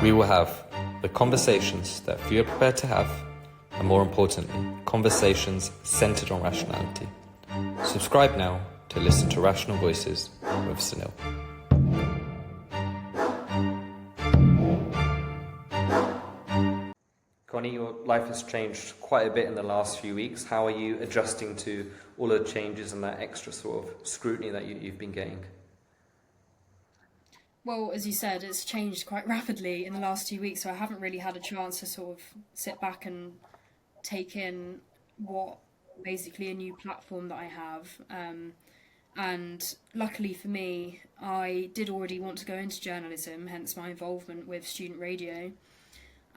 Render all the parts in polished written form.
We will have the conversations that few are prepared to have, and more importantly, conversations centered on rationality. Subscribe now to listen to Rational Voices with Sunil. Connie, your life has changed quite a bit in the last few weeks. How are you adjusting to all the changes and that extra sort of scrutiny that you've been getting? Well, as you said, it's changed quite rapidly in the last 2 weeks, so I haven't really had a chance to sort of sit back and take in what basically a new platform that I have. And luckily for me, I did already want to go into journalism, hence my involvement with student radio.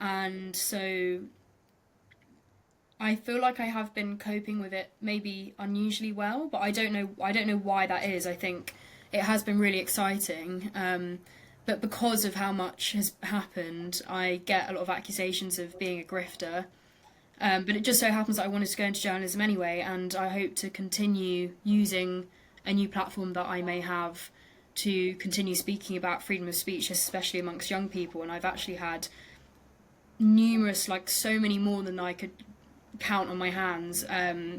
And so I feel like I have been coping with it maybe unusually well, but I don't know why that is. I think it has been really exciting, but because of how much has happened, I get a lot of accusations of being a grifter. But it just so happens that I wanted to go into journalism anyway, and I hope to continue using a new platform that I may have to continue speaking about freedom of speech, especially amongst young people. And I've actually had numerous, like so many more than I could count on my hands,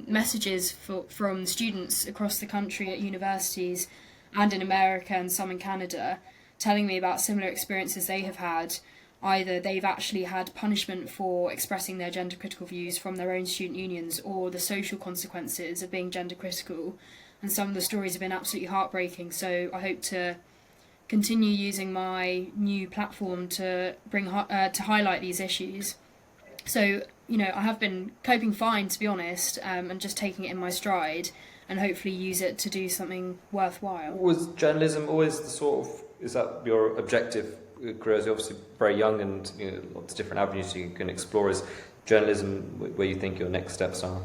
messages from students across the country at universities and in America and some in Canada, telling me about similar experiences they have had. Either they've actually had punishment for expressing their gender critical views from their own student unions, or the social consequences of being gender critical. And some of the stories have been absolutely heartbreaking. So I hope to continue using my new platform to to highlight these issues. So, I have been coping fine, to be honest, and just taking it in my stride, and hopefully use it to do something worthwhile. Was journalism always is that your objective career? You're obviously very young and lots of different avenues you can explore. Is journalism where you think your next steps are?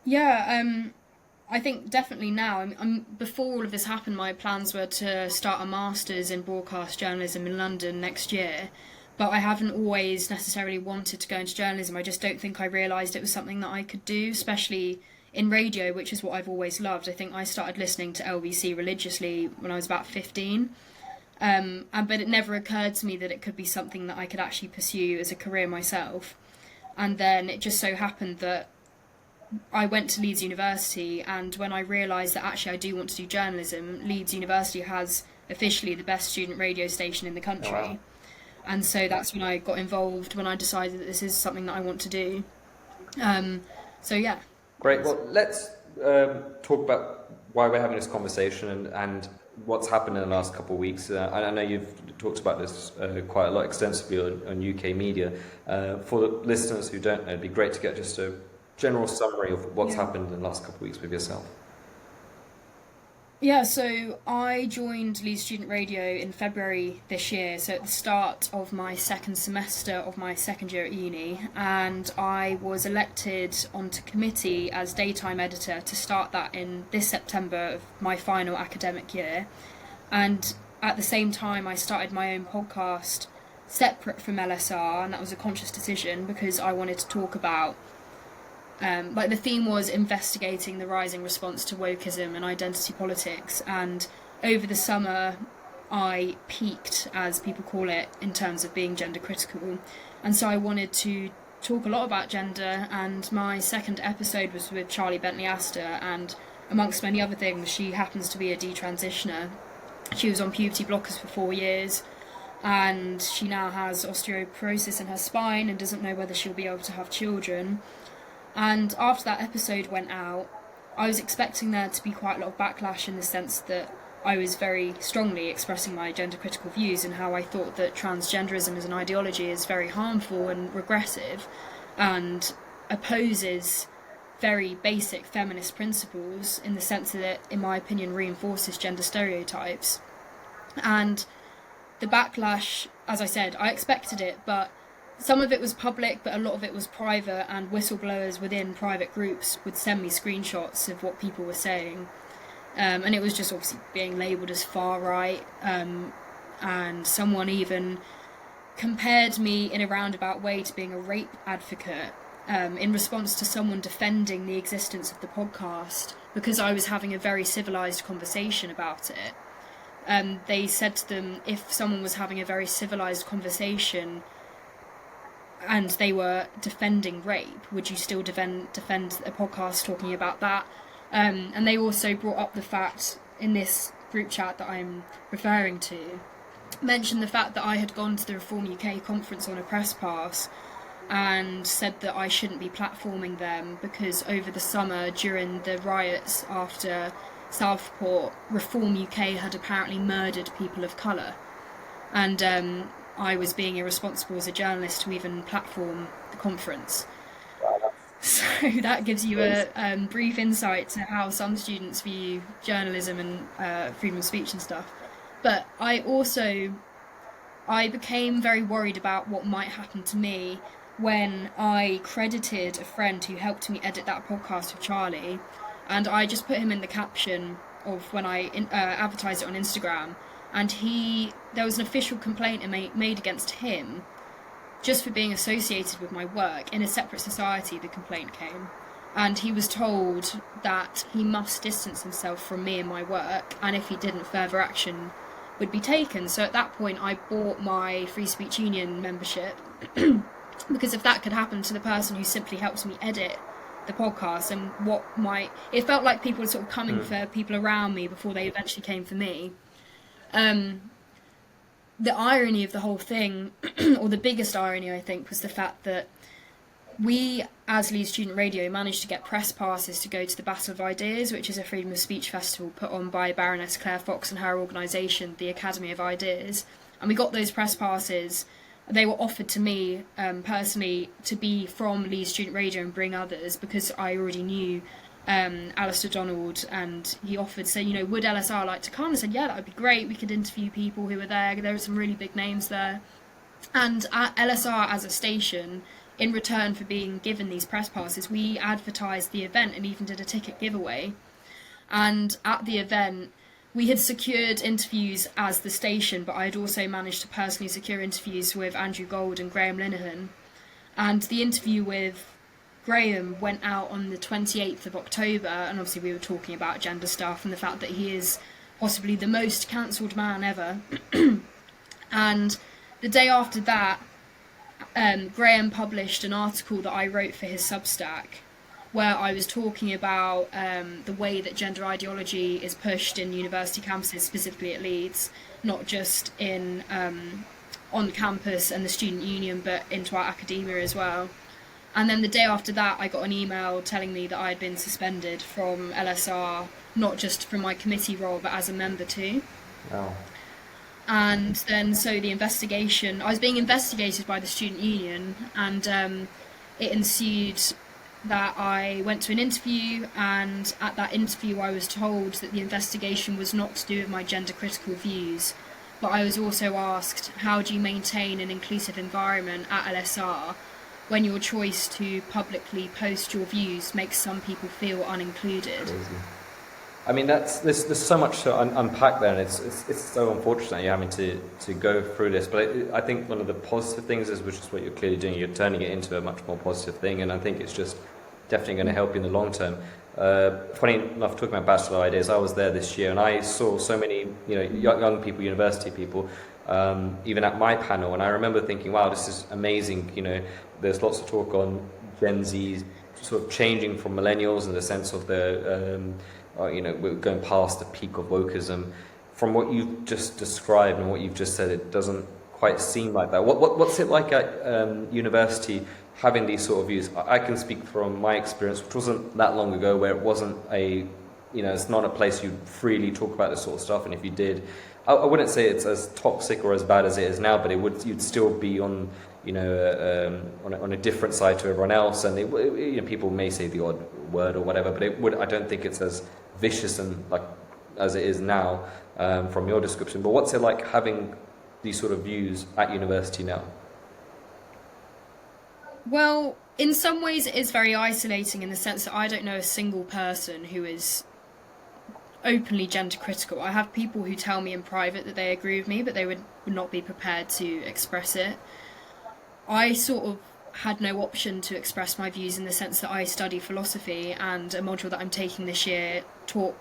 Yeah, I think definitely now. Before all of this happened, my plans were to start a master's in broadcast journalism in London next year, but I haven't always necessarily wanted to go into journalism. I just don't think I realised it was something that I could do, especially in radio, which is what I've always loved. I think I started listening to LBC religiously when I was about 15, but it never occurred to me that it could be something that I could actually pursue as a career myself. And then it just so happened that I went to Leeds University, and when I realised that actually I do want to do journalism, Leeds University has officially the best student radio station in the country. Oh, wow. And so that's when I got involved, when I decided that this is something that I want to do. So yeah. Great. Well, let's talk about why we're having this conversation and what's happened in the last couple of weeks. I know you've talked about this quite a lot extensively on UK media. For the listeners who don't know, it'd be great to get just a general summary of what's happened in the last couple of weeks with yourself. Yeah, so I joined Leeds Student Radio in February this year, so at the start of my second semester of my second year at uni, and I was elected onto committee as daytime editor to start that in this September of my final academic year. And at the same time I started my own podcast separate from LSR, and that was a conscious decision because I wanted to talk about the theme was investigating the rising response to wokeism and identity politics, and over the summer I peaked, as people call it, in terms of being gender critical, and so I wanted to talk a lot about gender. And my second episode was with Charlie Bentley-Astor, and amongst many other things, she happens to be a detransitioner. She was on puberty blockers for 4 years, and she now has osteoporosis in her spine and doesn't know whether she'll be able to have children. And after that episode went out, I was expecting there to be quite a lot of backlash, in the sense that I was very strongly expressing my gender critical views and how I thought that transgenderism as an ideology is very harmful and regressive and opposes very basic feminist principles, in the sense that it, in my opinion, reinforces gender stereotypes. And the backlash, as I said, I expected it, but some of it was public, but a lot of it was private, and whistleblowers within private groups would send me screenshots of what people were saying. And it was just obviously being labelled as far right, and someone even compared me in a roundabout way to being a rape advocate, in response to someone defending the existence of the podcast, because I was having a very civilised conversation about it. they said to them, if someone was having a very civilized conversation and they were defending rape, would you still defend a podcast talking about that? And they also brought up the fact in this group chat that I'm referring to, mentioned the fact that I had gone to the Reform UK conference on a press pass and said that I shouldn't be platforming them because over the summer during the riots after Southport, Reform UK had apparently murdered people of colour, and I was being irresponsible as a journalist to even platform the conference. So that gives you a brief insight to how some students view journalism and freedom of speech and stuff. But I became very worried about what might happen to me when I credited a friend who helped me edit that podcast with Charlie, and I just put him in the caption of when I advertised it on Instagram, and there was an official complaint made against him just for being associated with my work. In a separate society, the complaint came, and he was told that he must distance himself from me and my work, and if he didn't, further action would be taken. So at that point I bought my Free Speech Union membership because if that could happen to the person who simply helps me edit the podcast, and it felt like people were sort of coming for people around me before they eventually came for me. The irony of the whole thing, or the biggest irony I think, was the fact that we, as Leeds Student Radio, managed to get press passes to go to the Battle of Ideas, which is a freedom of speech festival put on by Baroness Claire Fox and her organisation, the Academy of Ideas. And we got those press passes. They were offered to me personally to be from Leeds Student Radio and bring others, because I already knew Alistair Donald, and he offered, so, would LSR like to come? I said, yeah, that would be great. We could interview people who were there. There were some really big names there. And at LSR as a station, in return for being given these press passes, we advertised the event and even did a ticket giveaway. And at the event, we had secured interviews as the station, but I had also managed to personally secure interviews with Andrew Gold and Graham Linehan. And the interview with Graham went out on the 28th of October, and obviously we were talking about gender stuff and the fact that he is possibly the most cancelled man ever. And the day after that, Graham published an article that I wrote for his Substack, where I was talking about the way that gender ideology is pushed in university campuses, specifically at Leeds, not just in on campus and the student union, but into our academia as well. And then the day after that, I got an email telling me that I had been suspended from LSR, not just from my committee role, but as a member too. Oh. And then so the investigation, I was being investigated by the student union, and it ensued that I went to an interview, and at that interview I was told that the investigation was not to do with my gender critical views, but I was also asked, how do you maintain an inclusive environment at LSR when your choice to publicly post your views makes some people feel unincluded? Crazy. I mean, there's so much to unpack there, and it's so unfortunate that you're having to go through this. But I think one of the positive things is, which is what you're clearly doing, you're turning it into a much more positive thing, and I think it's just definitely going to help you in the long term. Funny enough, talking about Bachelor Ideas, I was there this year, and I saw so many young people, university people, even at my panel, and I remember thinking, wow, this is amazing. There's lots of talk on Gen Z sort of changing from millennials in the sense of the we're going past the peak of wokeism. From what you've just described and what you've just said, it doesn't quite seem like that. What's it like at university having these sort of views? I can speak from my experience, which wasn't that long ago, where it wasn't it's not a place you freely talk about this sort of stuff, and if you did, I wouldn't say it's as toxic or as bad as it is now, but you'd still be on on a different side to everyone else, and people may say the odd word or whatever, but I don't think it's as vicious and as it is now from your description. But what's it like having these sort of views at university now? Well, in some ways it is very isolating, in the sense that I don't know a single person who is openly gender critical. I have people who tell me in private that they agree with me, but they would not be prepared to express it. I sort of had no option to express my views in the sense that I study philosophy, and a module that I'm taking this year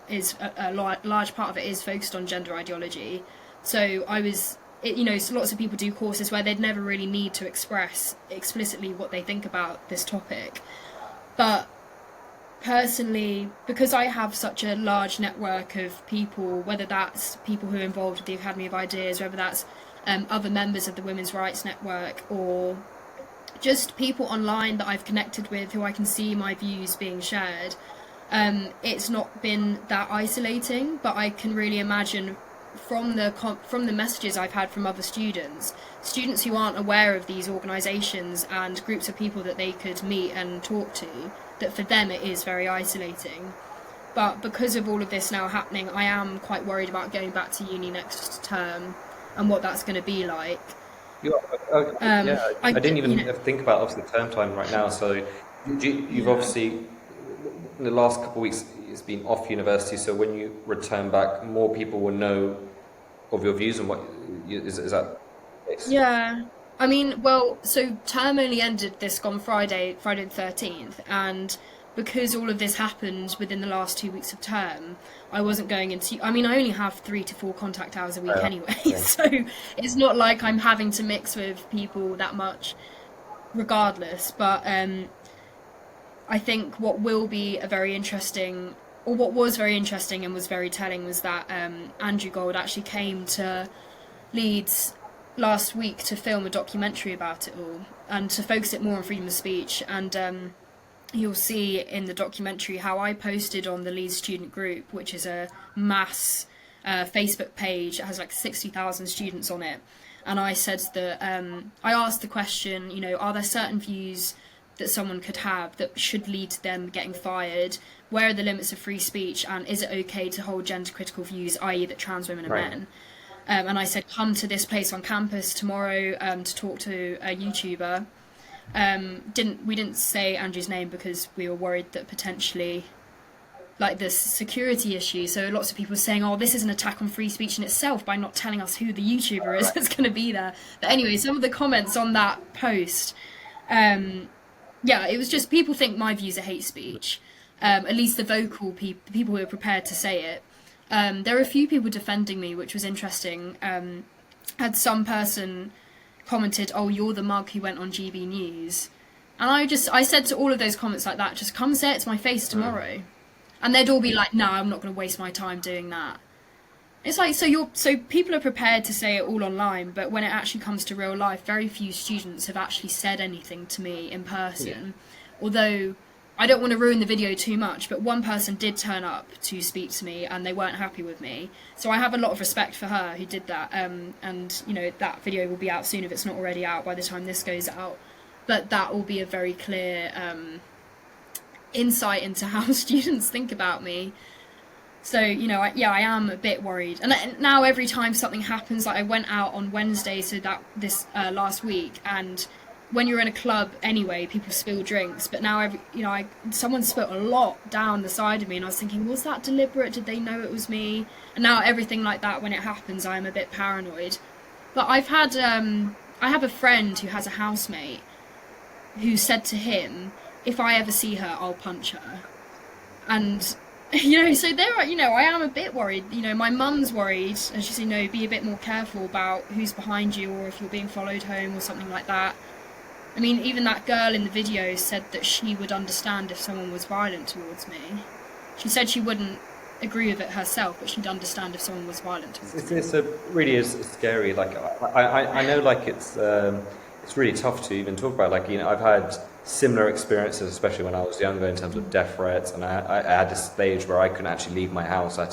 is a large part of it is focused on gender ideology. So lots of people do courses where they'd never really need to express explicitly what they think about this topic. But personally, because I have such a large network of people, whether that's people who are involved with the Academy of Ideas, whether that's other members of the Women's Rights Network, or just people online that I've connected with who I can see my views being shared, it's not been that isolating. But I can really imagine from the messages I've had from other students who aren't aware of these organisations and groups of people that they could meet and talk to, that for them it is very isolating. But because of all of this now happening, I am quite worried about going back to uni next term and what that's going to be like. I didn't even think about obviously term time right now. So you've obviously in the last couple of weeks it's been off university. So when you return back, more people will know of your views and what is that? Yeah. I mean, well, so term only ended on Friday the 13th, and because all of this happened within the last 2 weeks of term, I wasn't going into... I mean, I only have 3 to 4 contact hours a week anyway, so it's not like I'm having to mix with people that much regardless. But I think what will be a very interesting... or what was very interesting and was very telling was that Andrew Gold actually came to Leeds last week to film a documentary about it all and to focus it more on freedom of speech. And you'll see in the documentary how I posted on the Leeds student group, which is a mass Facebook page. It has like 60,000 students on it. And I said that I asked the question, are there certain views that someone could have that should lead to them getting fired? Where are the limits of free speech? And is it okay to hold gender critical views, i.e. that trans women are men? And I said, come to this place on campus tomorrow to talk to a YouTuber. We didn't say Andrew's name because we were worried that potentially, like, this security issue. So lots of people were saying, this is an attack on free speech in itself by not telling us who the YouTuber is that's going to be there. But anyway, some of the comments on that post, it was just people think my views are hate speech. At least the vocal people who are prepared to say it. There were a few people defending me, which was interesting. Had some person commented, you're the mug who went on GB News. And I said to all of those comments like that, just come say it to my face tomorrow. And they'd all be like, no, I'm not going to waste my time doing that. It's like, so people are prepared to say it all online, but when it actually comes to real life, very few students have actually said anything to me in person. Although I don't want to ruin the video too much, but one person did turn up to speak to me and they weren't happy with me. So I have a lot of respect for her who did that. And, that video will be out soon if it's not already out by the time this goes out. But that will be a very clear insight into how students think about me. So, I am a bit worried. And now every time something happens, like I went out on Wednesday, so that this last week, and when you're in a club anyway, people spill drinks, but now someone spilled a lot down the side of me, and I was thinking, was that deliberate? Did they know it was me? And now everything like that, when it happens, I'm a bit paranoid. But I have a friend who has a housemate who said to him, if I ever see her, I'll punch her. And so there are, I am a bit worried. My mum's worried, and she said, be a bit more careful about who's behind you, or if you're being followed home or something like that. I mean, even that girl in the video said that she would understand if someone was violent towards me. She said she wouldn't agree with it herself, but she'd understand if someone was violent towards me. It's really is scary. Like, I know, like, it's really tough to even talk about. Like, I've had similar experiences, especially when I was younger, in terms of death threats, and I had this stage where I couldn't actually leave my house. I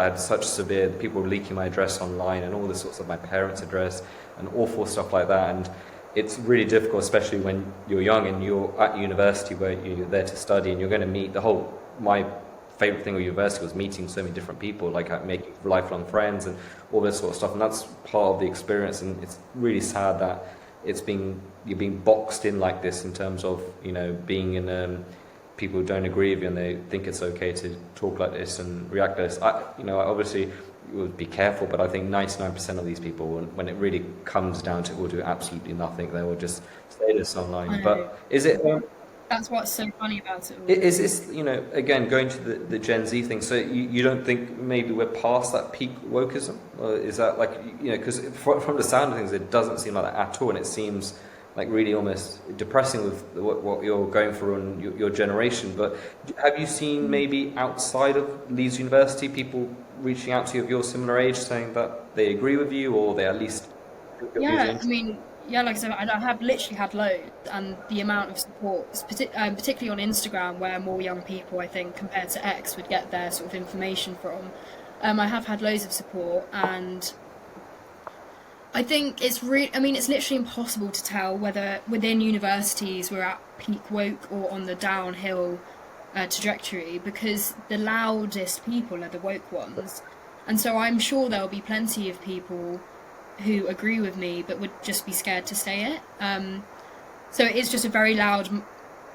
had such severe, people were leaking my address online and all this sorts of my parents' address and awful stuff like that. And it's really difficult, especially when you're young and you're at university where you're there to study and you're going to meet my favourite thing with university was meeting so many different people, like making lifelong friends and all this sort of stuff. And that's part of the experience, and it's really sad that you're being boxed in like this in terms of, being in people who don't agree with you and they think it's okay to talk like this and react like this. Obviously, would be careful, but I think 99% of these people, when it really comes down to it, will do absolutely nothing. They will just say this online. But is it? That's what's so funny about it all. Is this, again, going to the Gen Z thing, so you don't think maybe we're past that peak wokeism? Or is that because from the sound of things, it doesn't seem like that at all, and it seems like really almost depressing with what you're going through in your generation. But have you seen maybe outside of Leeds University people reaching out to you of your similar age saying that they agree with you, or they at least... Yeah, I mean, yeah, like I said, I have literally had loads, and the amount of support, particularly on Instagram, where more young people, I think, compared to X, would get their sort of information from. I have had loads of support, and I think it's literally impossible to tell whether within universities we're at peak woke or on the downhill trajectory, because the loudest people are the woke ones. And so I'm sure there'll be plenty of people who agree with me but would just be scared to say it. So it is just a very loud,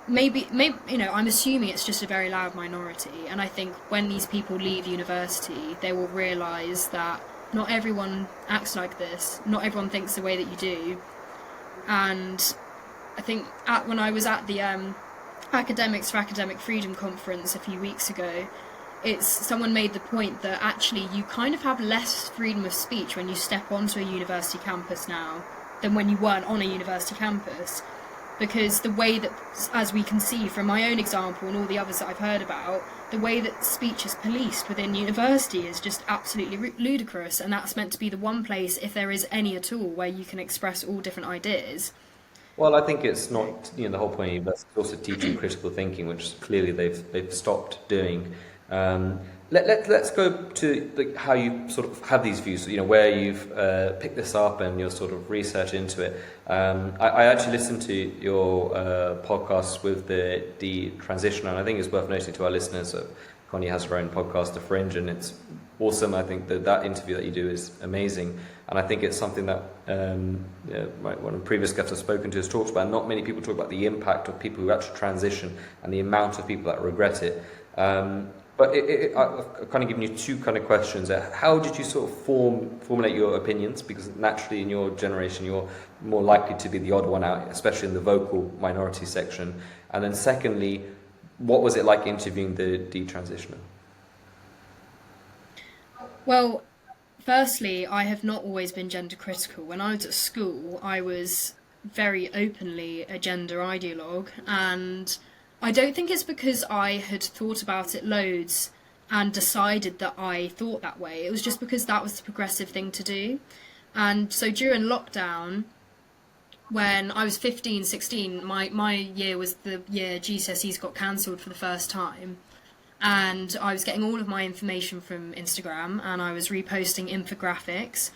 maybe I'm assuming it's just a very loud minority, and I think when these people leave university they will realise that not everyone acts like this, not everyone thinks the way that you do. And I think when I was at the Academics for Academic Freedom conference a few weeks ago, someone made the point that actually you kind of have less freedom of speech when you step onto a university campus now than when you weren't on a university campus, because the way that, as we can see from my own example and all the others that I've heard about, the way that speech is policed within university is just absolutely ludicrous, and that's meant to be the one place, if there is any at all, where you can express all different ideas. Well, I think it's not, the whole point of university is also teaching critical thinking, which clearly they've stopped doing. Let's go to how you sort of have these views, where you've picked this up and your sort of research into it. I actually listened to your podcast with the Detransition, and I think it's worth noting to our listeners that Connie has her own podcast, The Fringe, and it's awesome. I think that interview that you do is amazing, and I think it's something that one of the previous guests I've spoken to has talked about. Not many people talk about the impact of people who actually transition and the amount of people that regret it. But I've kind of given you two kind of questions. How did you sort of formulate your opinions? Because naturally in your generation you're more likely to be the odd one out, especially in the vocal minority section. And then secondly, what was it like interviewing the detransitioner? Well, firstly, I have not always been gender critical. When I was at school, I was very openly a gender ideologue, and I don't think it's because I had thought about it loads and decided that I thought that way. It was just because that was the progressive thing to do. And so during lockdown, when I was 15, 16, my year was the year GCSEs got cancelled for the first time. And I was getting all of my information from Instagram, and I was reposting infographics.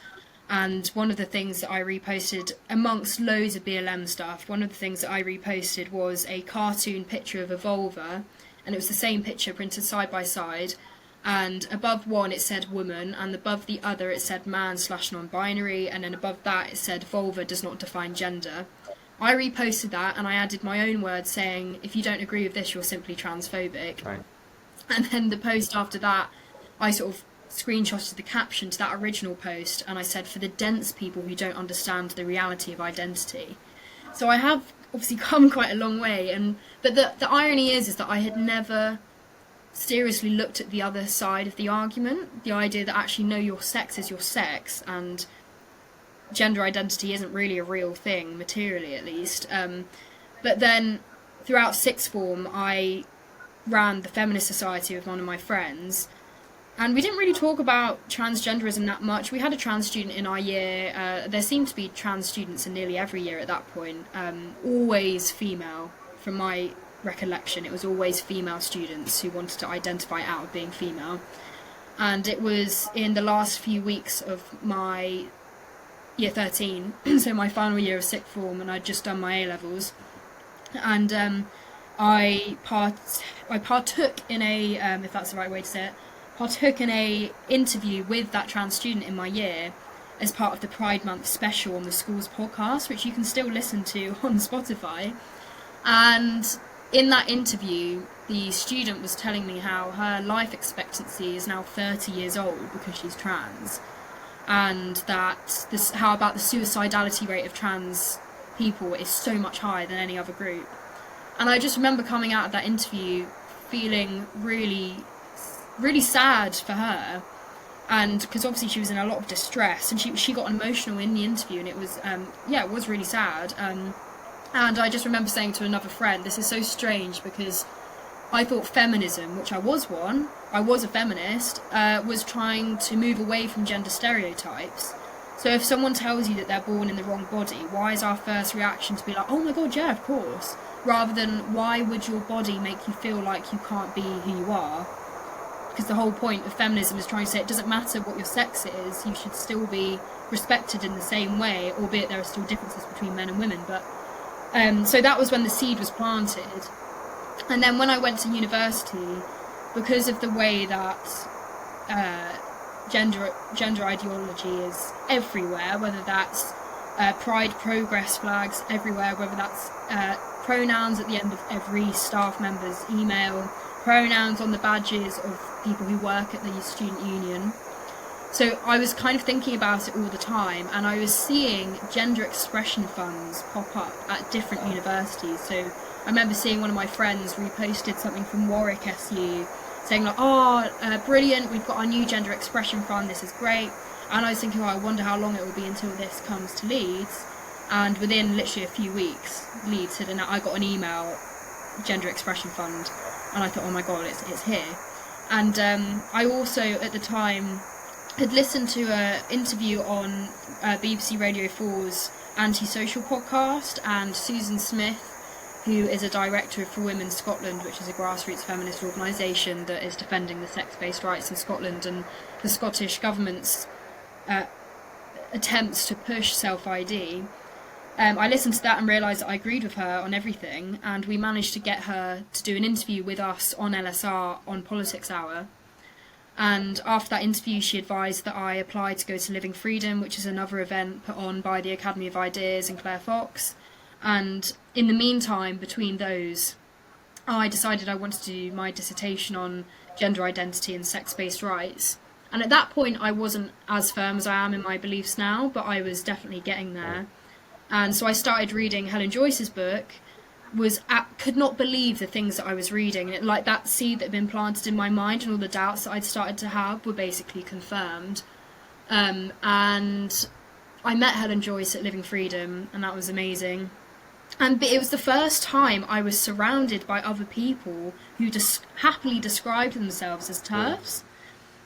And one of the things that I reposted, amongst loads of BLM stuff, one of the things that I reposted was a cartoon picture of a vulva, and it was the same picture printed side by side, and above one it said woman, and above the other it said man/non-binary, and then above that it said vulva does not define gender. I reposted that, and I added my own words saying, if you don't agree with this, you're simply transphobic. Right. And then the post after that, I sort of screenshotted the caption to that original post, and I said, for the dense people who don't understand the reality of identity. So I have obviously come quite a long way, but the irony is that I had never seriously looked at the other side of the argument, the idea that actually no, your sex is your sex, and gender identity isn't really a real thing, materially at least. But then throughout sixth form I ran the Feminist Society with one of my friends, and we didn't really talk about transgenderism that much. We had a trans student in our year. There seemed to be trans students in nearly every year at that point. Always female, from my recollection. It was always female students who wanted to identify out of being female. And it was in the last few weeks of my year 13, so my final year of sixth form, and I'd just done my A-levels. And I partook in a, if that's the right way to say it, partook in a interview with that trans student in my year as part of the Pride Month special on the school's podcast, which you can still listen to on Spotify. And in that interview, the student was telling me how her life expectancy is now 30 years old because she's trans, and that how about the suicidality rate of trans people is so much higher than any other group. And I just remember coming out of that interview feeling really, really sad for her, and because obviously she was in a lot of distress, and she got emotional in the interview, and it was it was really sad. And I just remember saying to another friend, this is so strange, because I thought feminism, which I was a feminist, was trying to move away from gender stereotypes. So if someone tells you that they're born in the wrong body, why is our first reaction to be like, oh my god, yeah, of course, rather than why would your body make you feel like you can't be who you are? Because the whole point of feminism is trying to say it doesn't matter what your sex is, you should still be respected in the same way, albeit there are still differences between men and women. But so that was when the seed was planted. And then when I went to university, because of the way that gender ideology is everywhere, whether that's pride progress flags everywhere, whether that's pronouns at the end of every staff member's email, pronouns on the badges of people who work at the student union. So I was kind of thinking about it all the time, and I was seeing gender expression funds pop up at different universities. So I remember seeing one of my friends reposted something from Warwick SU saying like, brilliant, we've got our new gender expression fund, this is great. And I was thinking, I wonder how long it will be until this comes to Leeds. And within literally a few weeks, Leeds had I got an email, gender expression fund, and I thought, oh my god, it's here. And I also at the time had listened to an interview on BBC Radio 4's Antisocial podcast, and Susan Smith, who is a director For Women Scotland, which is a grassroots feminist organisation that is defending the sex-based rights in Scotland and the Scottish government's attempts to push self-ID. I listened to that and realised that I agreed with her on everything, and we managed to get her to do an interview with us on LSR on Politics Hour. And after that interview, she advised that I applied to go to Living Freedom, which is another event put on by the Academy of Ideas and Claire Fox. And in the meantime, between those, I decided I wanted to do my dissertation on gender identity and sex-based rights. And at that point, I wasn't as firm as I am in my beliefs now, but I was definitely getting there. And so I started reading Helen Joyce's book, could not believe the things that I was reading. And like that seed that had been planted in my mind and all the doubts that I'd started to have were basically confirmed. And I met Helen Joyce at Living Freedom, and that was amazing. And it was the first time I was surrounded by other people who happily described themselves as TERFs.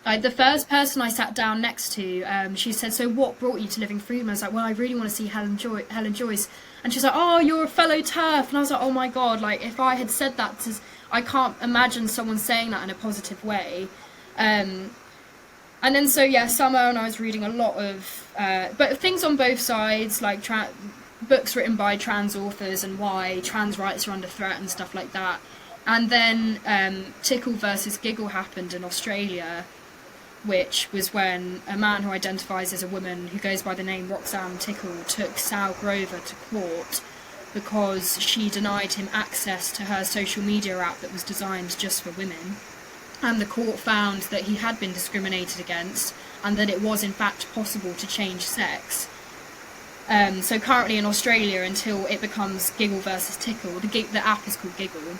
Like the first person I sat down next to, she said, so what brought you to Living Freedom? I was like, well, I really want to see Helen Joyce. And she's like, oh, you're a fellow TERF. And I was like, oh my God, like if I had said that, I can't imagine someone saying that in a positive way. And then so, yeah, summer, and I was reading a lot of, but things on both sides, like books written by trans authors and why trans rights are under threat and stuff like that. And then Tickle versus Giggle happened in Australia, which was when a man who identifies as a woman who goes by the name Roxanne Tickle took Sal Grover to court because she denied him access to her social media app that was designed just for women. And the court found that he had been discriminated against and that it was in fact possible to change sex. So currently in Australia, until it becomes Giggle versus Tickle, the app is called Giggle,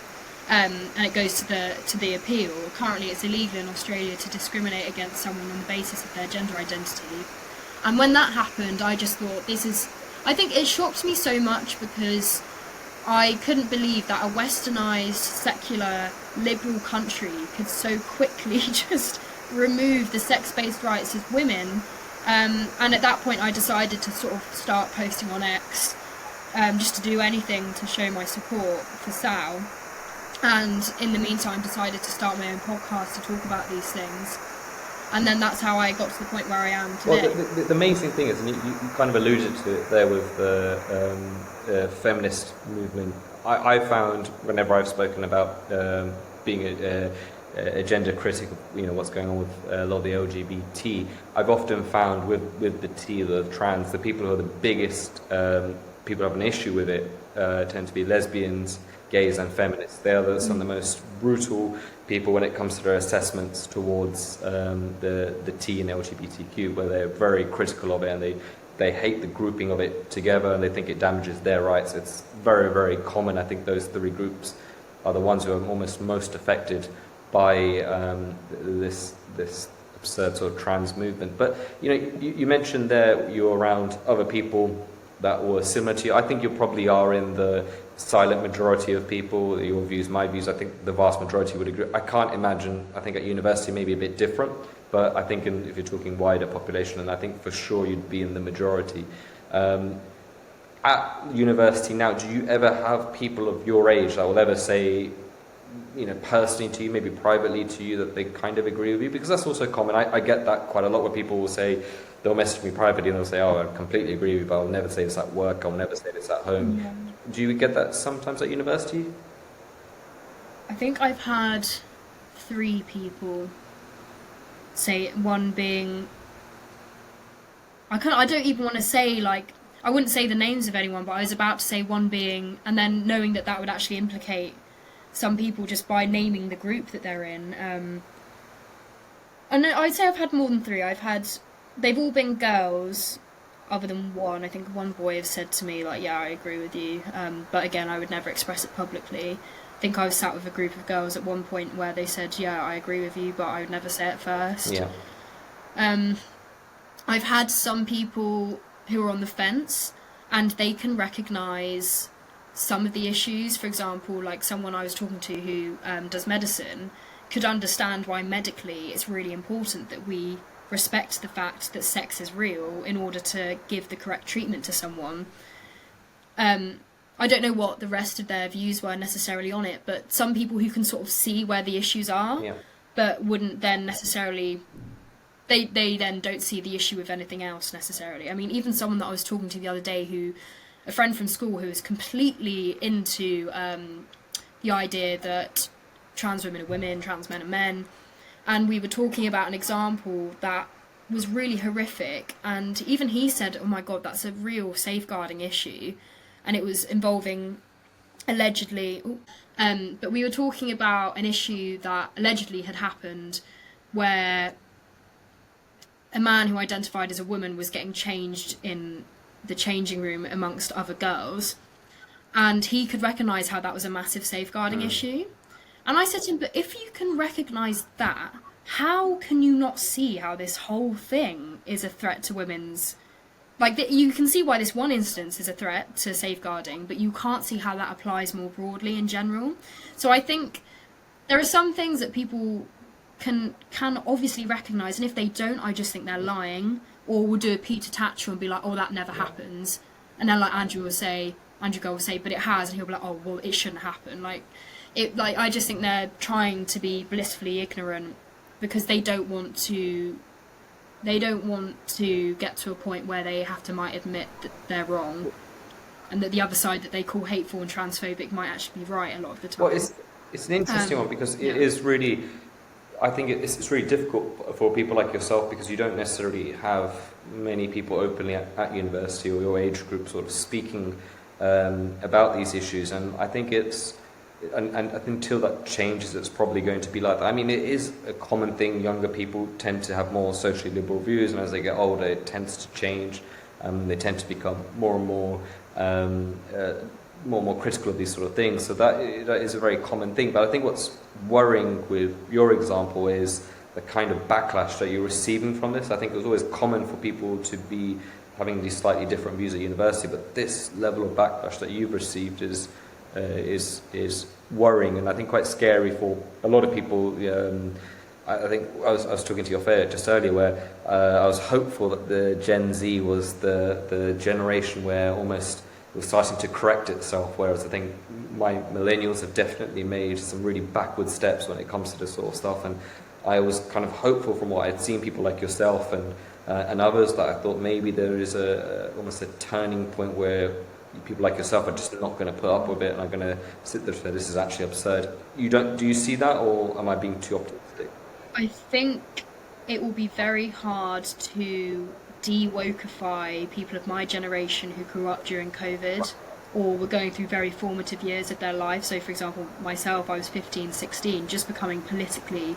and it goes to the appeal. Currently it's illegal in Australia to discriminate against someone on the basis of their gender identity. And when that happened, I just thought, I think it shocked me so much because I couldn't believe that a westernised, secular, liberal country could so quickly just remove the sex-based rights of women. And at that point I decided to sort of start posting on X, just to do anything to show my support for Sal. And in the meantime decided to start my own podcast to talk about these things. And then that's how I got to the point where I am today. Well, the amazing thing is, and you kind of alluded to it there with the feminist movement, I found whenever I've spoken about being a gender critic of what's going on with a lot of the LGBT, I've often found with the T, the trans, the people who are the biggest people who have an issue with it tend to be lesbians, gays and feminists. They are some of the most brutal people when it comes to their assessments towards the T in LGBTQ, where they're very critical of it, and they hate the grouping of it together, and they think it damages their rights. It's very, very common. I think those three groups are the ones who are almost most affected by this absurd sort of trans movement. But you mentioned there you're around other people that were similar to you. I think you probably are in the silent majority of people. Your views, my views, I think the vast majority would agree. I can't imagine, I think at university maybe a bit different, but I think if you're talking wider population, and I think for sure you'd be in the majority. At university now, do you ever have people of your age that will ever say, personally to you, maybe privately to you, that they kind of agree with you? Because that's also common. I get that quite a lot, where people will say, they'll message me privately and they'll say, oh, I completely agree with you, but I'll never say this at work, I'll never say this at home. Yeah. Do you get that sometimes at university? I think I've had 3 people say, one being, I don't even want to say, like, I wouldn't say the names of anyone, but I was about to say one being, and then knowing that would actually implicate some people just by naming the group that they're in. And I'd say I've had more than 3. They've all been girls, other than one. I think one boy has said to me, like, yeah, I agree with you. But again, I would never express it publicly. I think I was sat with a group of girls at one point where they said, yeah, I agree with you, but I would never say it first. Yeah. I've had some people who are on the fence, and they can recognise some of the issues. For example, like someone I was talking to who does medicine could understand why medically it's really important that we respect the fact that sex is real in order to give the correct treatment to someone. I don't know what the rest of their views were necessarily on it, but some people who can sort of see where the issues are, yeah, but wouldn't then necessarily, they then don't see the issue with anything else necessarily. I mean, even someone that I was talking to the other day, a friend from school who was completely into the idea that trans women are women, trans men are men, and we were talking about an example that was really horrific, and even he said, oh my god, that's a real safeguarding issue, and it was involving allegedly, but we were talking about an issue that allegedly had happened where a man who identified as a woman was getting changed in the changing room amongst other girls, and he could recognise how that was a massive safeguarding issue. And I said to him, but if you can recognise that, how can you not see how this whole thing is a threat to women's... Like, you can see why this one instance is a threat to safeguarding, but you can't see how that applies more broadly in general. So I think there are some things that people can obviously recognise, and if they don't, I just think they're lying, or will do a Peter Tatcher and be like, oh, that never happens. And then, like, Andrew Girl will say, but it has, and he'll be like, oh, well, it shouldn't happen. I just think they're trying to be blissfully ignorant because they don't want to get to a point where they might admit that they're wrong, and that the other side that they call hateful and transphobic might actually be right a lot of the time. Well, it's an interesting one, because it is really, I think it's really difficult for people like yourself, because you don't necessarily have many people openly at university or your age group sort of speaking about these issues, and I think and until that changes, it's probably going to be like that. I mean, it is a common thing. Younger people tend to have more socially liberal views, and as they get older, it tends to change. They tend to become more and more critical of these sort of things. So that is a very common thing. But I think what's worrying with your example is the kind of backlash that you're receiving from this. I think it was always common for people to be having these slightly different views at university, but this level of backlash that you've received is worrying, and I think quite scary for a lot of people. I think I was talking to your fair just earlier, where I was hopeful that the Gen Z was the generation where almost it was starting to correct itself, whereas I think my millennials have definitely made some really backward steps when it comes to this sort of stuff, and I was kind of hopeful from what I'd seen people like yourself and others, that I thought maybe there is almost a turning point where people like yourself are just not going to put up with it and are going to sit there and say, this is actually absurd. Do you see that, or am I being too optimistic? I think it will be very hard to de-wokeify people of my generation who grew up during COVID. or were going through very formative years of their life. So for example, myself, I was 15, 16, just becoming politically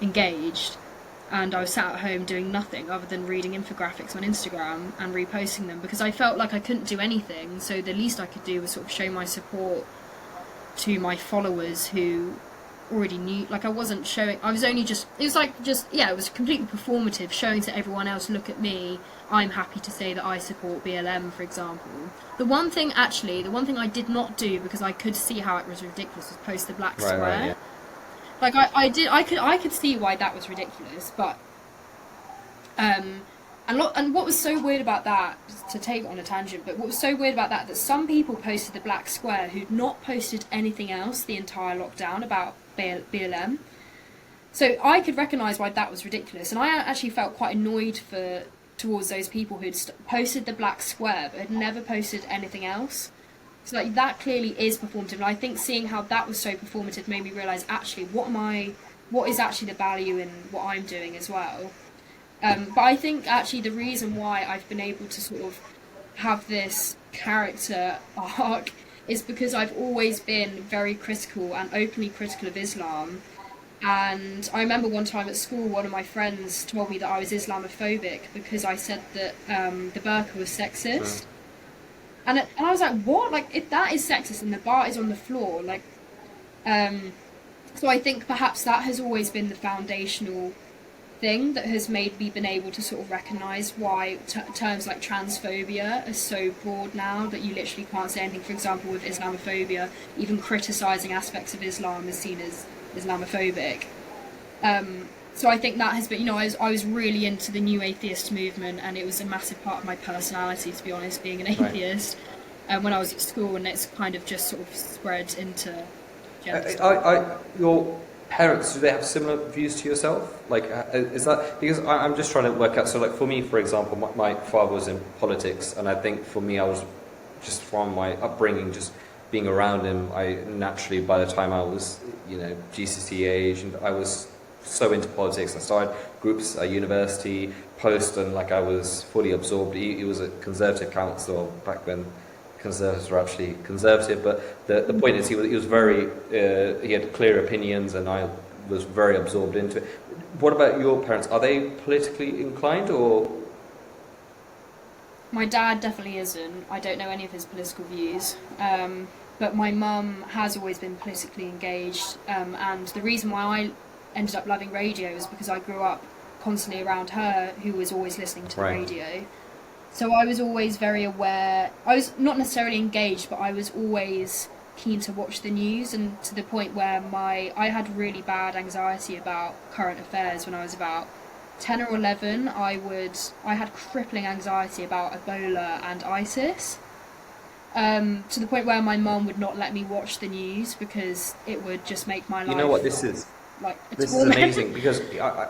engaged, and I was sat at home doing nothing other than reading infographics on Instagram and reposting them, because I felt like I couldn't do anything, so the least I could do was sort of show my support to my followers who already knew. Like, I wasn't showing, I was only just, it was like just, yeah, it was completely performative, showing to everyone else, look at me, I'm happy to say that I support BLM, for example. The one thing I did not do, because I could see how it was ridiculous, was post the black square. Right, yeah. Like, I could see why that was ridiculous, but and what was so weird about that, to take it on a tangent, but what was so weird about that some people posted the black square who'd not posted anything else the entire lockdown about BLM. So I could recognise why that was ridiculous, and I actually felt quite annoyed towards those people who'd posted the black square but had never posted anything else. So like, that clearly is performative, and I think seeing how that was so performative made me realise, actually, what is actually the value in what I'm doing as well. But I think actually the reason why I've been able to sort of have this character arc is because I've always been very critical and openly critical of Islam. And I remember one time at school, one of my friends told me that I was Islamophobic because I said that the burqa was sexist. And I was like, what? Like, if that is sexist and the bar is on the floor, like, so I think perhaps that has always been the foundational thing that has made me been able to sort of recognise why terms like transphobia are so broad now, that you literally can't say anything. For example, with Islamophobia, even criticising aspects of Islam is seen as Islamophobic. So I think that has been, I was really into the new atheist movement, and it was a massive part of my personality, to be honest, being an atheist, when I was at school, and it's kind of just sort of spread into your parents, do they have similar views to yourself? Like, is that, because I'm just trying to work out, so like for me, for example, my father was in politics, and I think for me, I was just from my upbringing, just being around him, I naturally, by the time I was, GCSE age, and I was so into politics. I started groups at university, post, and like I was fully absorbed. He was a Conservative councillor back when Conservatives were actually conservative, but the point is he was very, he had clear opinions, and I was very absorbed into it. What about your parents? Are they politically inclined, or? My dad definitely isn't. I don't know any of his political views. But my mum has always been politically engaged, and the reason why I ended up loving radio is because I grew up constantly around her, who was always listening to the radio. So I was always very aware. I was not necessarily engaged, but I was always keen to watch the news, and to the point where I had really bad anxiety about current affairs when I was about 10 or 11. I had crippling anxiety about Ebola and ISIS. To the point where my mum would not let me watch the news because it would just make my life... You know what this is? Like, this is amazing, because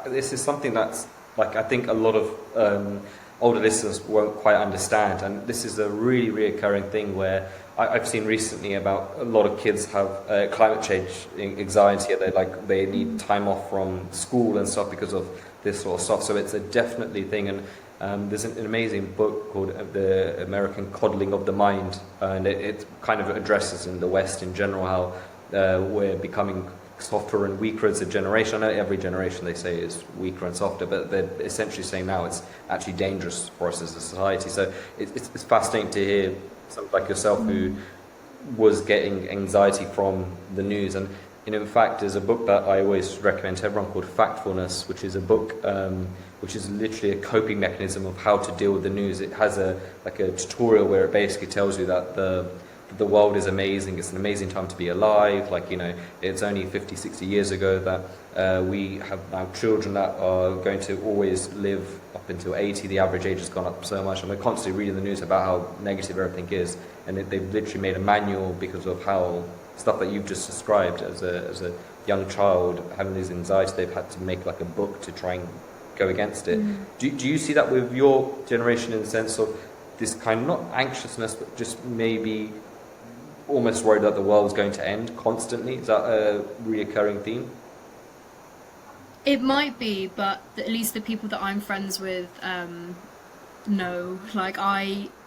this is something that's, like, I think a lot of older listeners won't quite understand, and this is a really reoccurring thing where I've seen recently about a lot of kids have climate change anxiety. They need time off from school and stuff because of this sort of stuff. So it's a definitely thing, and there's an amazing book called The American Coddling of the Mind, and it kind of addresses in the West in general how we're becoming softer and weaker as a generation. I know every generation they say is weaker and softer, but they're essentially saying now it's actually dangerous for us as a society. So it's fascinating to hear someone like yourself who was getting anxiety from the news. And in fact, there's a book that I always recommend to everyone called Factfulness, which is a book which is literally a coping mechanism of how to deal with the news. It has a tutorial where it basically tells you that the world is amazing, it's an amazing time to be alive. It's only 50, 60 years ago that we have now children that are going to always live up until 80. The average age has gone up so much, and we're constantly reading the news about how negative everything is. And they've literally made a manual because of how stuff that you've just described as a young child having this anxiety. They've had to make like a book to try and go against it. Do you see that with your generation, in the sense of this kind of, not anxiousness, but just maybe almost worried that the world's going to end constantly? Is that a reoccurring theme? It might be, but at least the people that I'm friends with, no.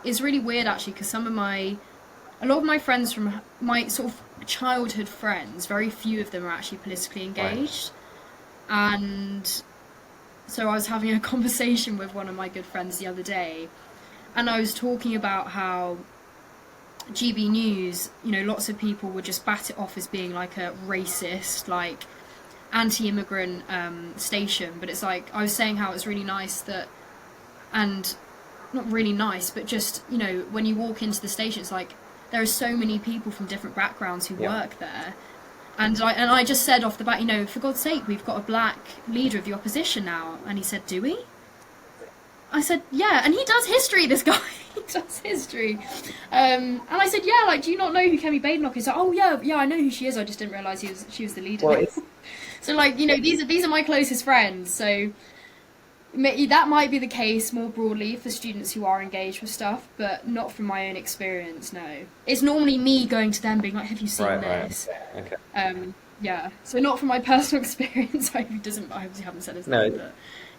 It's really weird actually, because some of my a lot of my friends from my sort of childhood friends, very few of them are actually politically engaged. Right. And so I was having a conversation with one of my good friends the other day, and I was talking about how GB News, you know, lots of people would just bat it off as being like a racist, like anti-immigrant station, but it's like, I was saying how it's really nice that, and not really nice, but just, you know, when you walk into the station, it's like there are so many people from different backgrounds who work there. And I just said off the bat, you know, for God's sake, we've got a black leader of the opposition now. And he said, do we? I said, yeah, and he does history, this guy. He does history. And I said, yeah, like, do you not know who Kemi Badenoch is? Like, oh, yeah, I know who she is. I just didn't realise she was the leader. Well, so, like, you know, these are my closest friends. So that might be the case more broadly for students who are engaged with stuff, but not from my own experience, no. It's normally me going to them being like, have you seen this? Right. Okay. Yeah, so not from my personal experience. I obviously haven't said his name, but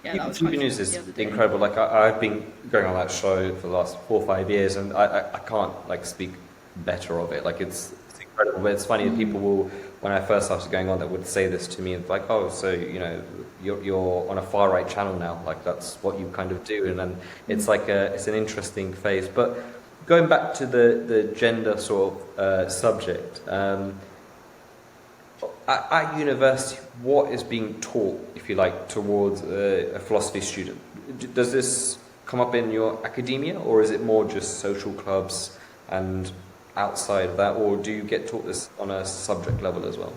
yeah, that was TV News is incredible. Like I've been going on that show for the last 4 or 5 years, and I can't like speak better of it. Like it's incredible. But it's funny that people will, when I first started going on, that would say this to me and like, oh, so you know, you're on a far right channel now. Like that's what you kind of do, and then it's like it's an interesting phase. But going back to the gender sort of subject. At university, what is being taught, if you like, towards a philosophy student? Does this come up in your academia, or is it more just social clubs and outside of that, or do you get taught this on a subject level as well?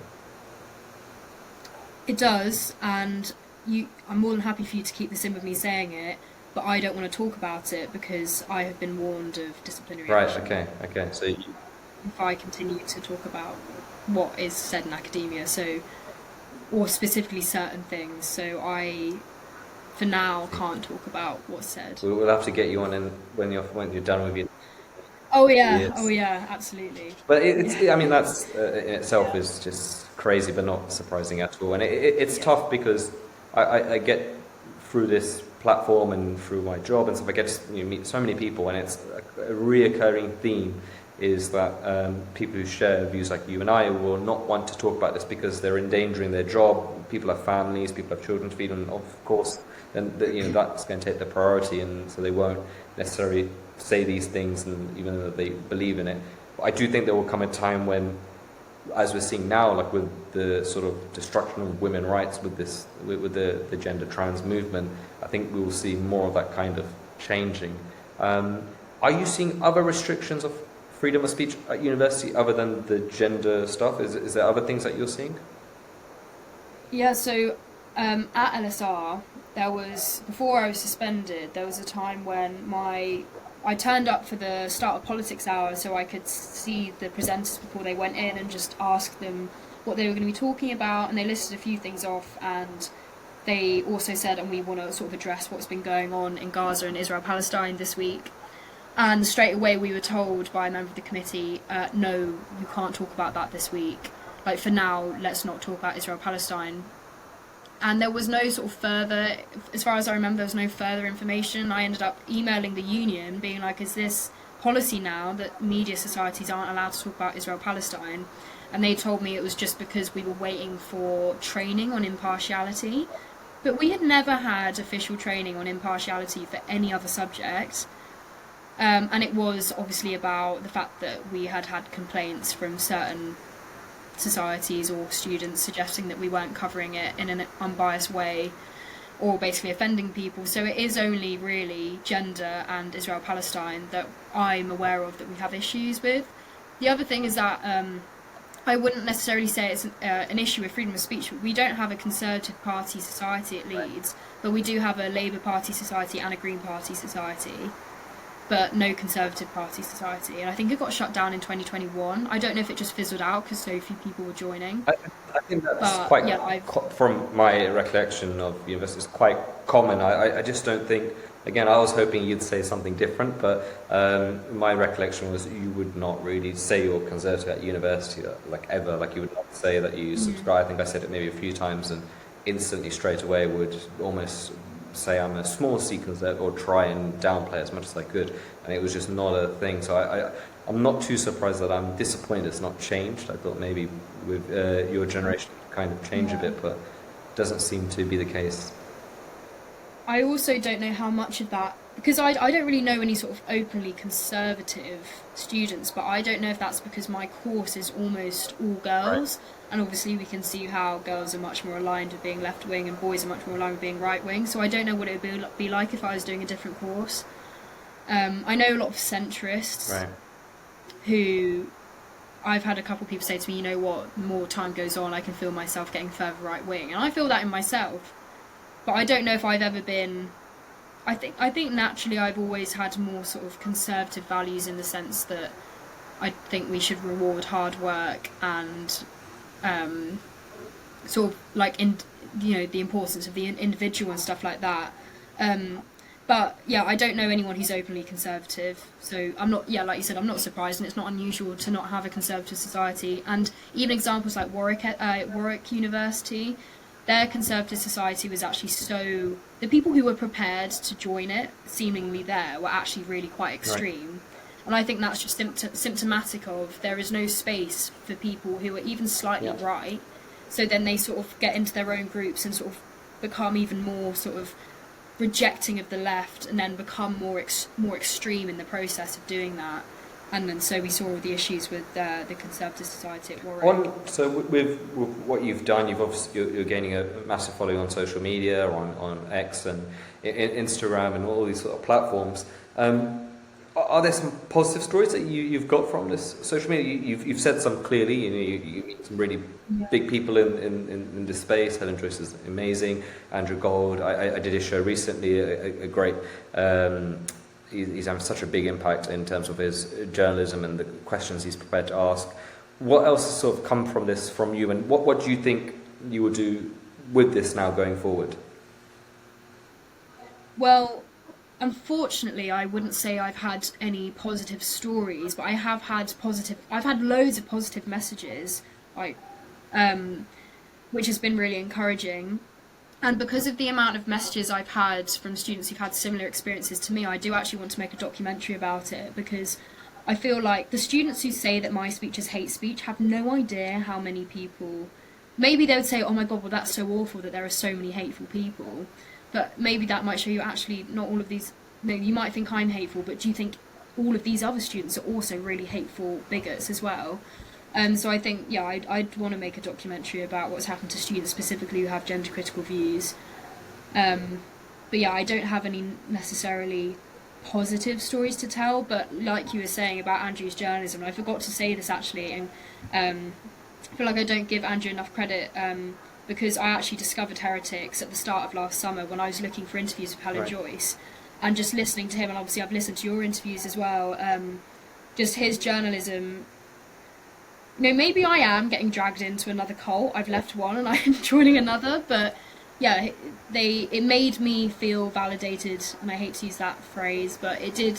It does, and I'm more than happy for you to keep this in with me saying it, but I don't want to talk about it because I have been warned of disciplinary action. Right, okay. So if I continue to talk about what is said in academia, or specifically certain things, so I, for now, can't talk about what's said. We'll have to get you on when you're done with your. Oh yeah, absolutely. But I mean, that's in itself is just crazy, but not surprising at all. And it's tough because I get through this platform and through my job and stuff. I get to meet so many people, and it's a reoccurring theme. Is that people who share views like you and I will not want to talk about this because they're endangering their job. People have families, people have children to feed, and of course, then that's going to take the priority, and so they won't necessarily say these things, and even though they believe in it. But I do think there will come a time when, as we're seeing now, like with the sort of destruction of women's rights, with the gender trans movement, I think we will see more of that kind of changing. Are you seeing other restrictions of freedom of speech at university other than the gender stuff? Is there other things that you're seeing? Yeah, so at LSR, before I was suspended, there was a time when I turned up for the start of politics hour so I could see the presenters before they went in and just ask them what they were going to be talking about, and they listed a few things off, and they also said, and we want to sort of address what's been going on in Gaza and Israel-Palestine this week. And straight away we were told by a member of the committee, no, you can't talk about that this week. Like, for now, let's not talk about Israel-Palestine. And there was no sort of further, as far as I remember, there was no further information. I ended up emailing the union, being like, is this policy now that media societies aren't allowed to talk about Israel-Palestine? And they told me it was just because we were waiting for training on impartiality. But we had never had official training on impartiality for any other subject. And it was obviously about the fact that we had complaints from certain societies or students suggesting that we weren't covering it in an unbiased way, or basically offending people. So it is only really gender and Israel-Palestine that I'm aware of that we have issues with. The other thing is that I wouldn't necessarily say it's an issue with freedom of speech. We don't have a Conservative Party society at Leeds, but we do have a Labour Party society and a Green Party society, but no Conservative Party society. And I think it got shut down in 2021. I don't know if it just fizzled out because so few people were joining. I think that's from my recollection of university, it's quite common. I just don't think, again, I was hoping you'd say something different, but my recollection was you would not really say you're Conservative at university, like ever. Like you would not say that you subscribe. I think I said it maybe a few times and instantly straight away would almost say I'm a small C conservative or try and downplay as much as I could, and it was just not a thing. So I'm not too surprised that I'm disappointed it's not changed. I thought maybe with your generation it would kind of change a bit, but it doesn't seem to be the case. I also don't know how much of that, because I don't really know any sort of openly conservative students, but I don't know if that's because my course is almost all girls, and obviously we can see how girls are much more aligned with being left-wing and boys are much more aligned with being right-wing, so I don't know what it would be like if I was doing a different course. I know a lot of centrists who I've had a couple of people say to me, you know what, the more time goes on I can feel myself getting further right-wing, and I feel that in myself, but I don't know if I've ever been... I think naturally I've always had more sort of conservative values in the sense that I think we should reward hard work and sort of like the importance of the individual and stuff like that. But yeah, I don't know anyone who's openly conservative, so I'm not. Yeah, like you said, I'm not surprised, and it's not unusual to not have a conservative society. And even examples like Warwick University. Their conservative society was actually so... The people who were prepared to join it, seemingly there, were actually really quite extreme. And I think that's just symptomatic of there is no space for people who are even slightly right. So then they sort of get into their own groups and sort of become even more sort of rejecting of the left, and then become more extreme in the process of doing that. And then so we saw all the issues with the Conservative Society at Warwick. So with what you've done, you're gaining a massive following on social media, on X and Instagram and all these sort of platforms. Are there some positive stories that you've got from this social media? You've said some clearly. You meet some really big people in this space. Helen Joyce is amazing. Andrew Gold. I did a show recently. A great. He's having such a big impact in terms of his journalism and the questions he's prepared to ask. What else has sort of come from this from you, and what do you think you will do with this now going forward? Well, unfortunately, I wouldn't say I've had any positive stories, but I have had I've had loads of positive messages, like, which has been really encouraging. And because of the amount of messages I've had from students who've had similar experiences to me, I do actually want to make a documentary about it, because I feel like the students who say that my speech is hate speech have no idea how many people... Maybe they would say, oh my god, well that's so awful that there are so many hateful people. But maybe that might show you actually not all of these... No, you might think I'm hateful, but do you think all of these other students are also really hateful bigots as well? So I think, yeah, I'd want to make a documentary about what's happened to students specifically who have gender critical views. But yeah, I don't have any necessarily positive stories to tell, but like you were saying about Andrew's journalism, and I forgot to say this actually, and I feel like I don't give Andrew enough credit, because I actually discovered Heretics at the start of last summer when I was looking for interviews with Helen Joyce, and just listening to him, and obviously I've listened to your interviews as well, just his journalism. You know, maybe I am getting dragged into another cult. I've left one and I'm joining another, but yeah, it made me feel validated, and I hate to use that phrase, but it did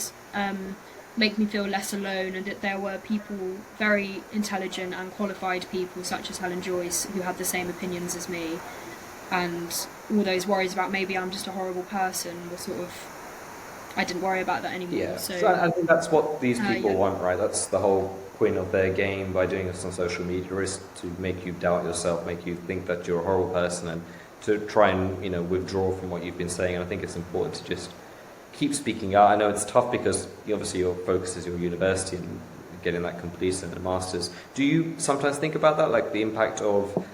make me feel less alone, and that there were people, very intelligent and qualified people such as Helen Joyce, who had the same opinions as me, and all those worries about maybe I'm just a horrible person were sort of... I didn't worry about that anymore. Yeah, so I think that's what these people want, right? That's the whole point of their game by doing this on social media, is to make you doubt yourself, make you think that you're a horrible person, and to try and, you know, withdraw from what you've been saying. And I think it's important to just keep speaking out. I know it's tough because obviously your focus is your university and getting that completed and a master's. Do you sometimes think about that, like the impact of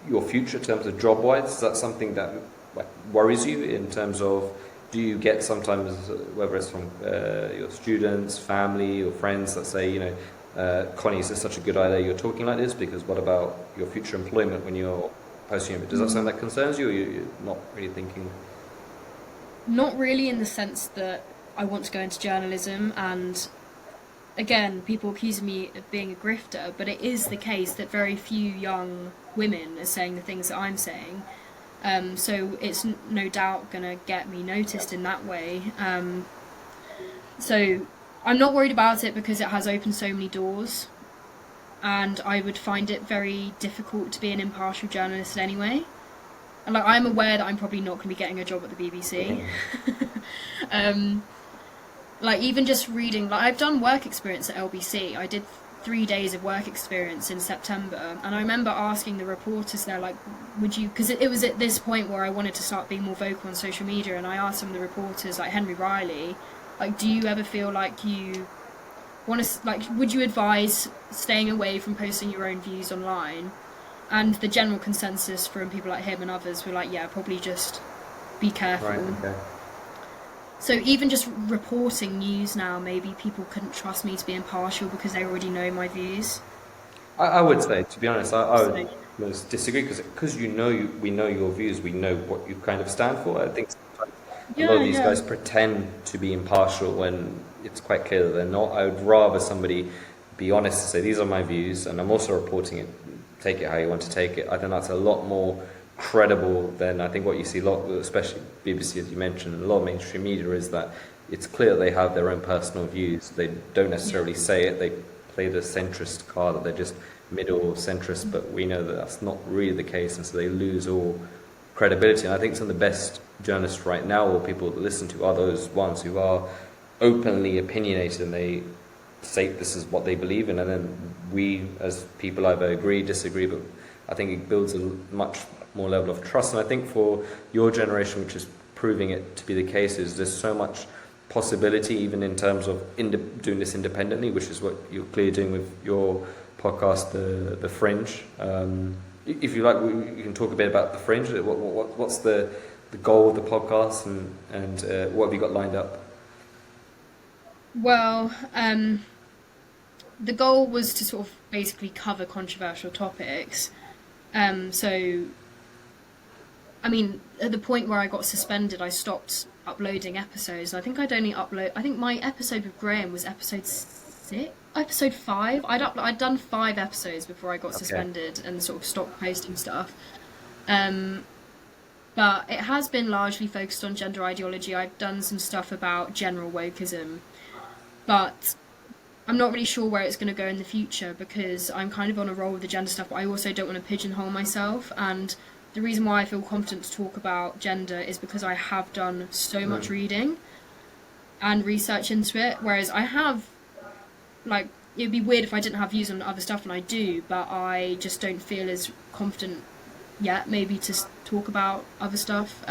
your future in terms of job-wise? Is that something that worries you in terms of... Do you get sometimes, whether it's from your students, family, or friends that say, you know, Connie, is this such a good idea you're talking like this? Because what about your future employment when you're post-uni? Does that something that concerns you, or you're not really thinking? Not really, in the sense that I want to go into journalism, and again, people accuse me of being a grifter, but it is the case that very few young women are saying the things that I'm saying. So it's no doubt going to get me noticed in that way. So I'm not worried about it because it has opened so many doors, and I would find it very difficult to be an impartial journalist anyway. And like, I'm aware that I'm probably not going to be getting a job at the BBC. Like, even just reading, like, I've done work experience at LBC. I did 3 days of work experience in September, and I remember asking the reporters there, like, would you, because it was at this point where I wanted to start being more vocal on social media, and I asked some of the reporters, like Henry Riley, like, do you ever feel like you want to, like, would you advise staying away from posting your own views online? And the general consensus from people like him and others were like, yeah, probably just be careful. Right, okay. So even just reporting news now, maybe people couldn't trust me to be impartial because they already know my views. I would say, to be honest, I would most disagree because we know your views, we know what you kind of stand for. I think sometimes a lot of these guys pretend to be impartial when it's quite clear that they're not. I would rather somebody be honest and say, these are my views, and I'm also reporting it. Take it how you want to take it. I think that's a lot more credible than I think what you see a lot, especially BBC as you mentioned, and a lot of mainstream media, is that it's clear that they have their own personal views. They don't necessarily say it. They play the centrist card, that they're just middle or centrist, but we know that that's not really the case, and so they lose all credibility. And I think some of the best journalists right now, or people that listen to, are those ones who are openly opinionated and they say this is what they believe in, and then we as people either agree, disagree, but I think it builds a much more level of trust. And I think for your generation, which is proving it to be the case, is there's so much possibility even in terms of doing this independently, which is what you're clearly doing with your podcast, the Fringe. If you like, you can talk a bit about the Fringe. What's the goal of the podcast, and what have you got lined up? Well, the goal was to sort of basically cover controversial topics. So, I mean, at the point where I got suspended, I stopped uploading episodes. I think I'd only upload. I think my episode with Graham was episode 5. I'd done 5 episodes before I got suspended and sort of stopped posting stuff. But it has been largely focused on gender ideology. I've done some stuff about general wokeism, but I'm not really sure where it's going to go in the future, because I'm kind of on a roll with the gender stuff, but I also don't want to pigeonhole myself. And the reason why I feel confident to talk about gender is because I have done so much reading and research into it, whereas I have, like, it'd be weird if I didn't have views on other stuff, and I do, but I just don't feel as confident yet maybe to talk about other stuff.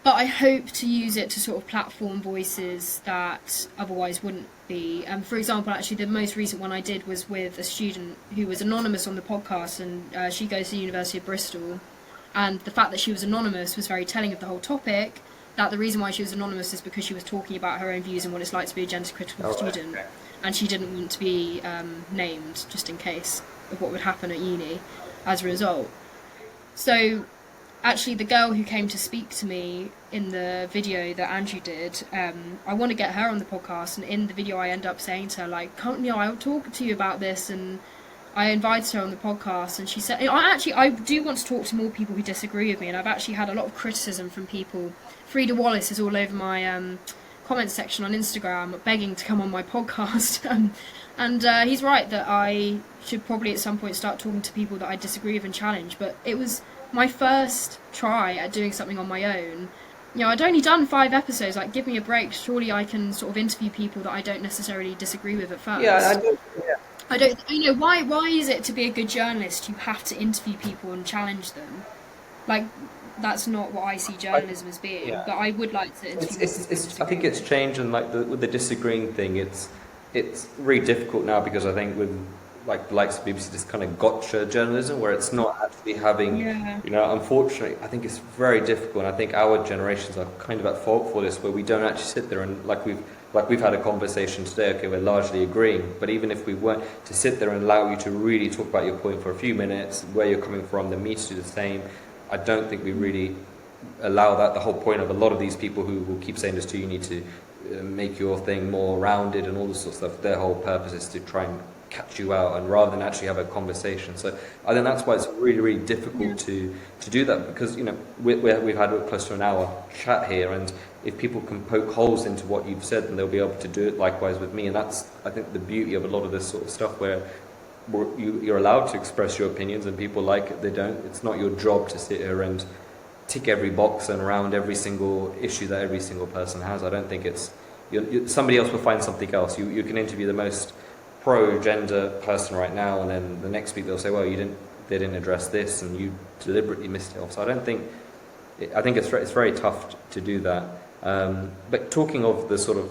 But I hope to use it to sort of platform voices that otherwise wouldn't be. For example, actually, the most recent one I did was with a student who was anonymous on the podcast, and she goes to the University of Bristol. And the fact that she was anonymous was very telling of the whole topic, that the reason why she was anonymous is because she was talking about her own views and what it's like to be a gender-critical student. Right. And she didn't want to be named, just in case of what would happen at uni as a result. So actually, the girl who came to speak to me in the video that Andrew did, I want to get her on the podcast, and in the video I end up saying to her, like, I'll talk to you about this, and I invited her on the podcast, and she said, I do want to talk to more people who disagree with me, and I've actually had a lot of criticism from people. Frida Wallace is all over my comment section on Instagram begging to come on my podcast, and he's right that I should probably at some point start talking to people that I disagree with and challenge, but it was my first try at doing something on my own. I'd only done 5 episodes, like, give me a break. Surely I can sort of interview people that I don't necessarily disagree with at first. I don't, why is it to be a good journalist you have to interview people and challenge them? Like, that's not what I see journalism as being, but I would like to interview people. I think it's changed, and like with the disagreeing thing, it's really difficult now, because I think with like the likes of BBC, this kind of gotcha journalism where it's not actually having, unfortunately, I think it's very difficult, and I think our generations are kind of at fault for this, where we don't actually sit there and like we've had a conversation today, okay, we're largely agreeing, but even if we weren't, to sit there and allow you to really talk about your point for a few minutes, where you're coming from, then me to do the same, I don't think we really allow that. The whole point of a lot of these people who will keep saying this to you, you need to make your thing more rounded and all this sort of stuff, their whole purpose is to try and catch you out, and rather than actually have a conversation. So I think that's why it's really, really difficult to do that, because we've had close to an hour chat here, and if people can poke holes into what you've said, then they'll be able to do it likewise with me. And that's, I think, the beauty of a lot of this sort of stuff, where you're allowed to express your opinions, and people like it, they don't. It's not your job to sit here and tick every box and around every single issue that every single person has. I don't think it's... somebody else will find something else. You can interview the most pro-gender person right now, and then the next week they'll say, well, they didn't address this, and you deliberately missed it off. So I think it's very tough to do that. But talking of the sort of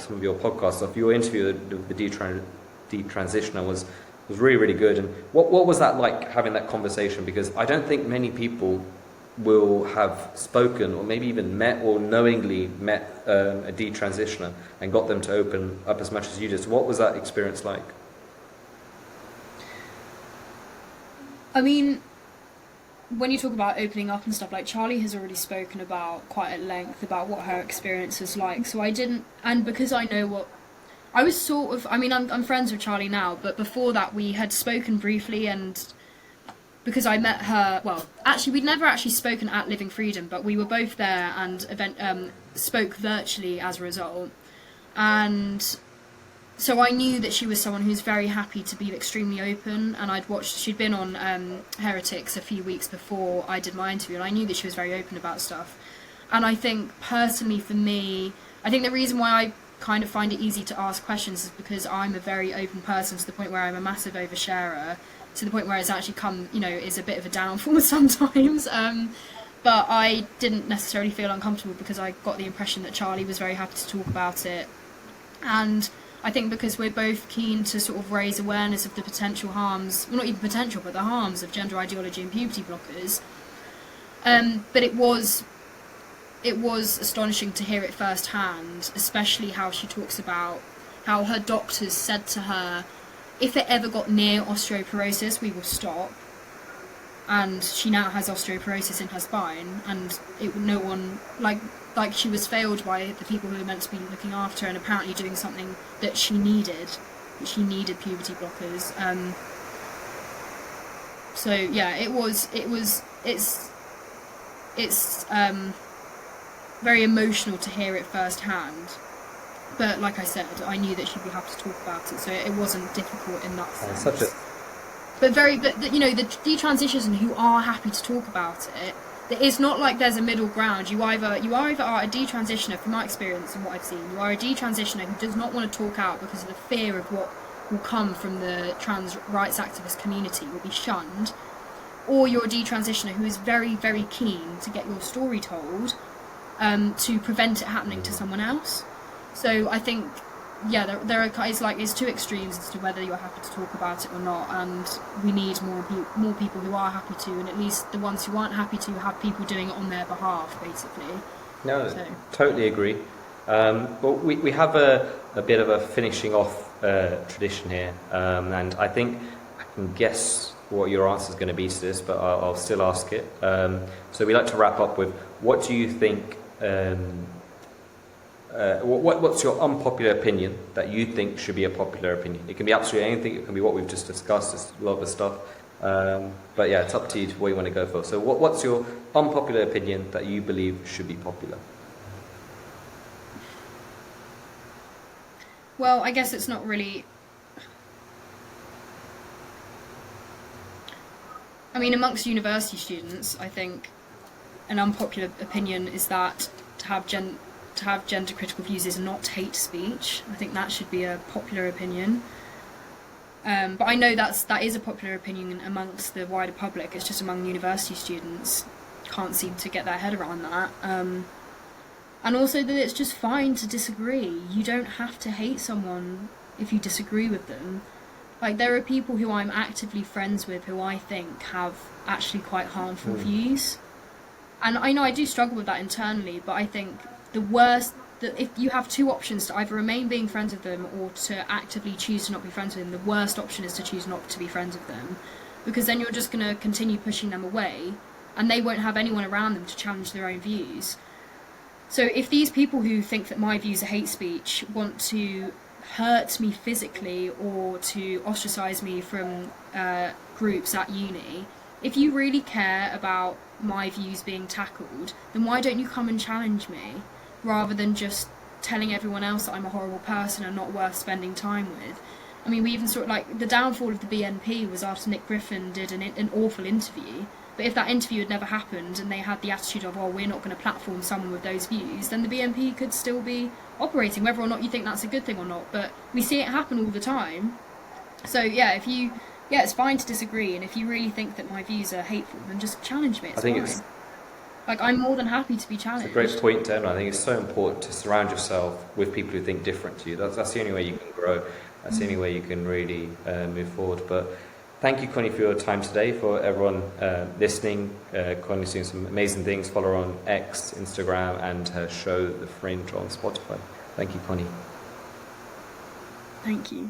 some of your podcast stuff, your interview with the detransitioner was really, really good. And what was that like, having that conversation? Because I don't think many people will have spoken or maybe even met or knowingly met a detransitioner and got them to open up as much as you did. So what was that experience like? I mean, when you talk about opening up and stuff, like Charlie has already spoken about quite at length about what her experience was like, so I didn't, and because I know what, I was sort of, I mean, I'm friends with Charlie now, but before that we had spoken briefly, and because I met her, well, actually we'd never actually spoken at Living Freedom, but we were both there and spoke virtually as a result, and so I knew that she was someone who's very happy to be extremely open, and she'd been on Heretics a few weeks before I did my interview, and I knew that she was very open about stuff. And I think, personally for me, I think the reason why I kind of find it easy to ask questions is because I'm a very open person, to the point where I'm a massive oversharer, to the point where it's actually is a bit of a downfall sometimes. But I didn't necessarily feel uncomfortable because I got the impression that Charlie was very happy to talk about it. And I think because we're both keen to sort of raise awareness of the potential harms, well, not even potential, but the harms of gender ideology and puberty blockers. But it was astonishing to hear it firsthand, especially how she talks about how her doctors said to her, if it ever got near osteoporosis, we will stop. And she now has osteoporosis in her spine, and no one, like she was failed by the people who were meant to be looking after her, and apparently doing something that she needed puberty blockers. So yeah, it's very emotional to hear it firsthand. But like I said, I knew that she'd be happy to talk about it, so it wasn't difficult in that sense. But the detransitioners who are happy to talk about it, it's not like there's a middle ground. You either are a detransitioner, from my experience and what I've seen, you are a detransitioner who does not want to talk out because of the fear of what will come from the trans rights activist community, will be shunned, or you're a detransitioner who is very, very keen to get your story told, to prevent it happening to someone else. So I think, yeah, it's two extremes as to whether you're happy to talk about it or not, and we need more people who are happy to, and at least the ones who aren't happy to have people doing it on their behalf, basically. No, so. Totally agree. Well, we have a bit of a finishing off tradition here, and I think I can guess what your answer is going to be to this, but I'll still ask it. So we like to wrap up with, what do you think? What's your unpopular opinion that you think should be a popular opinion? It can be absolutely anything. It can be what we've just discussed. There's a lot of stuff. But yeah, it's up to you what you want to go for. So what's your unpopular opinion that you believe should be popular? Well, I guess it's not really... I mean, amongst university students, I think an unpopular opinion is that to have gender critical views is not hate speech. I think that should be a popular opinion. But I know that is a popular opinion amongst the wider public. It's just among university students, can't seem to get their head around that. And also that it's just fine to disagree. You don't have to hate someone if you disagree with them. Like, there are people who I'm actively friends with who I think have actually quite harmful views. And I know I do struggle with that internally, but I think the worst, that if you have two options to either remain being friends with them or to actively choose to not be friends with them, the worst option is to choose not to be friends with them, because then you're just going to continue pushing them away and they won't have anyone around them to challenge their own views. So if these people who think that my views are hate speech want to hurt me physically or to ostracize me from groups at uni, if you really care about my views being tackled, then why don't you come and challenge me, rather than just telling everyone else that I'm a horrible person and not worth spending time with? I mean, we even saw like the downfall of the BNP was after Nick Griffin did an awful interview. But if that interview had never happened and they had the attitude of, oh, we're not going to platform someone with those views, then the BNP could still be operating, whether or not you think that's a good thing or not. But we see it happen all the time. So yeah, it's fine to disagree, and if you really think that my views are hateful, then just challenge me. It's fine. Like, I'm more than happy to be challenged. It's a great point to end on. I think it's so important to surround yourself with people who think different to you. That's the only way you can grow. That's the only way you can really move forward. But thank you, Connie, for your time today. For everyone listening, Connie's doing some amazing things. Follow her on X, Instagram, and her show, The Fringe, on Spotify. Thank you, Connie. Thank you.